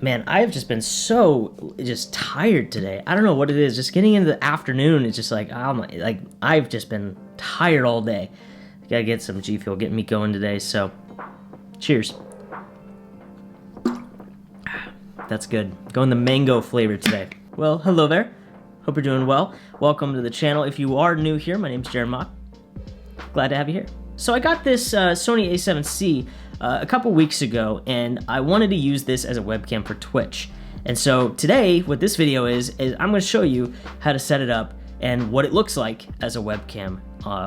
Man, I've just been so tired today. I don't know what it is. Just getting into the afternoon, it's just like I've just been tired all day. Gotta get some G Fuel, getting me going today. So, cheers. That's good. Going the mango flavor today. Well, hello there. Hope you're doing well. Welcome to the channel. If you are new here, my name's Jeremiah. Glad to have you here. So I got this Sony A7C a couple weeks ago, and I wanted to use this as a webcam for Twitch. And so today, what this video is I'm going to show you how to set it up and what it looks like as a webcam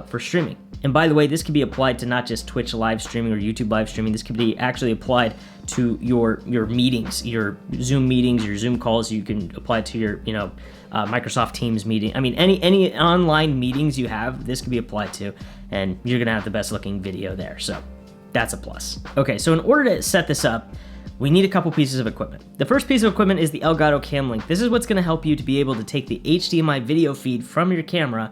for streaming. And by the way, this can be applied to not just Twitch live streaming or YouTube live streaming. This can be actually applied to your meetings, your Zoom meetings, your Zoom calls. You can apply it to your Microsoft Teams meeting. I mean, any online meetings you have, this can be applied to, and you're gonna have the best looking video there. So that's a plus. Okay, so in order to set this up, we need a couple pieces of equipment. The first piece of equipment is the Elgato Cam Link. This is what's gonna help you to be able to take the HDMI video feed from your camera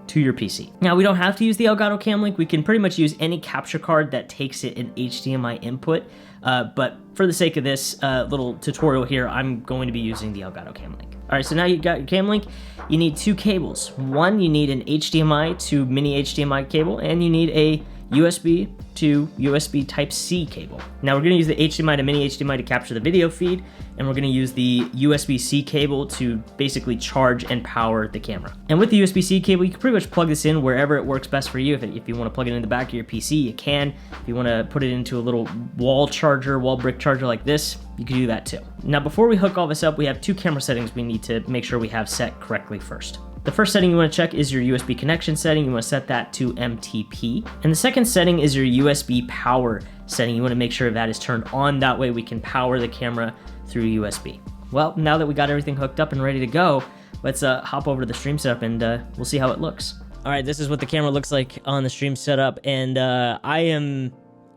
to your PC. Now, we don't have to use the Elgato Cam Link. We can pretty much use any capture card that takes it in HDMI input, but for the sake of this little tutorial here, I'm going to be using the Elgato Cam Link. All right, so now you've got your Cam Link. You need two cables. One, you need an HDMI to mini HDMI cable, and you need a USB to USB Type-C cable. Now we're gonna use the HDMI to mini HDMI to capture the video feed, and we're gonna use the USB-C cable to basically charge and power the camera. And with the USB-C cable, you can pretty much plug this in wherever it works best for you. If you wanna plug it in the back of your PC, you can. If you wanna put it into a little wall brick charger like this, you can do that too. Now before we hook all this up, we have two camera settings we need to make sure we have set correctly first. The first setting you want to check is your USB connection setting. You want to set that to MTP. And the second setting is your USB power setting. You want to make sure that is turned on. That way we can power the camera through USB. Well, now that we got everything hooked up and ready to go, let's hop over to the stream setup and we'll see how it looks. All right, this is what the camera looks like on the stream setup, and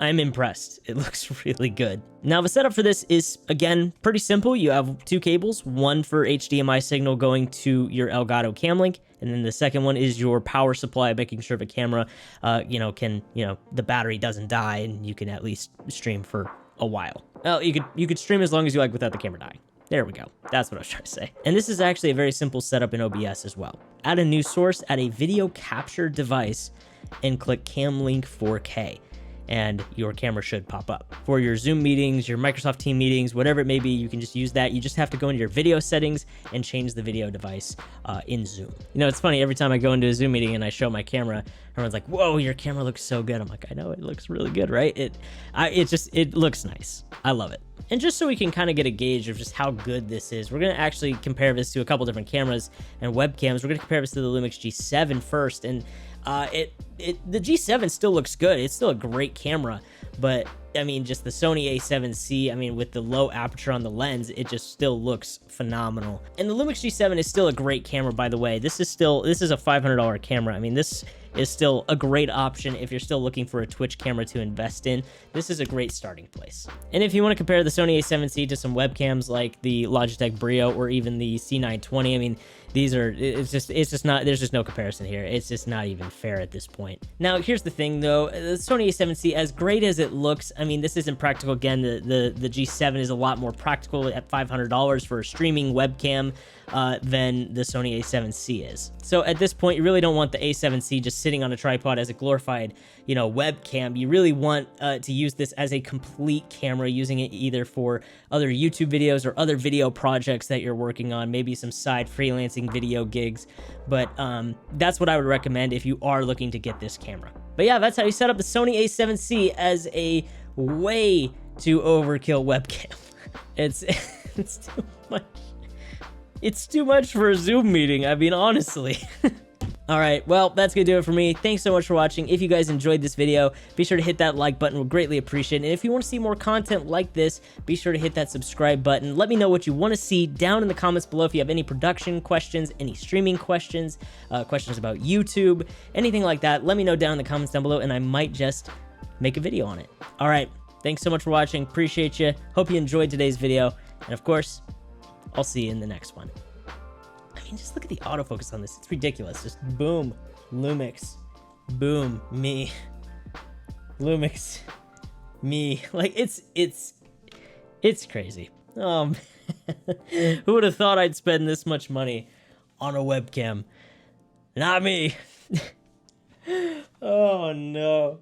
I'm impressed. It looks really good. Now, the setup for this is, again, pretty simple. You have two cables, one for HDMI signal going to your Elgato Cam Link, and then the second one is your power supply, making sure the camera, the battery doesn't die, and you can at least stream for a while. Well, you could stream as long as you like without the camera dying. There we go. That's what I was trying to say. And this is actually a very simple setup in OBS as well. Add a new source, add a video capture device, and click Cam Link 4K. And your camera should pop up. For your Zoom meetings, your Microsoft Teams meetings, whatever it may be, you can just use that. You just have to go into your video settings and change the video device in Zoom. You know, it's funny, every time I go into a Zoom meeting and I show my camera, everyone's like, whoa, your camera looks so good. I'm like, I know, it looks really good, right? It looks nice. I love it. And just so we can kind of get a gauge of just how good this is, we're gonna actually compare this to a couple different cameras and webcams. We're gonna compare this to the Lumix G7 first, and the G7 still looks good. It's still a great camera, but I mean, just the Sony A7C, I mean, with the low aperture on the lens, it just still looks phenomenal. And the Lumix G7 is still a great camera, by the way. This is a $500 camera. I mean, this is still a great option if you're still looking for a Twitch camera to invest in. This is a great starting place. And if you want to compare the Sony A7C to some webcams like the Logitech Brio or even the C920, I mean, it's just not, there's just no comparison here. It's just not even fair at this point. Now, here's the thing though, the Sony A7C, as great as it looks, I mean, this isn't practical. Again, the G7 is a lot more practical at $500 for a streaming webcam than the Sony A7C is. So at this point, you really don't want the A7C just sitting on a tripod as a glorified, webcam. You really want to use this as a complete camera, using it either for other YouTube videos or other video projects that you're working on, maybe some side freelancing video gigs. But that's what I would recommend if you are looking to get this camera. But yeah, that's how you set up the Sony A7C as a way to overkill webcam. It's too much. It's too much for a Zoom meeting, I mean, honestly. All right, well, that's gonna do it for me. Thanks so much for watching. If you guys enjoyed this video, be sure to hit that like button. We'll greatly appreciate it. And if you want to see more content like this, be sure to hit that subscribe button. Let me know what you want to see down in the comments below. If you have any production questions, any streaming questions, questions about YouTube, anything like that, let me know down in the comments down below, and I might just make a video on it. All right, thanks so much for watching. Appreciate you. Hope you enjoyed today's video. And of course, I'll see you in the next one. I mean, just look at the autofocus on this. It's ridiculous. Just boom, Lumix, boom, me, Lumix, me. Like, it's crazy. Oh, who would have thought I'd spend this much money on a webcam? Not me. Oh, no.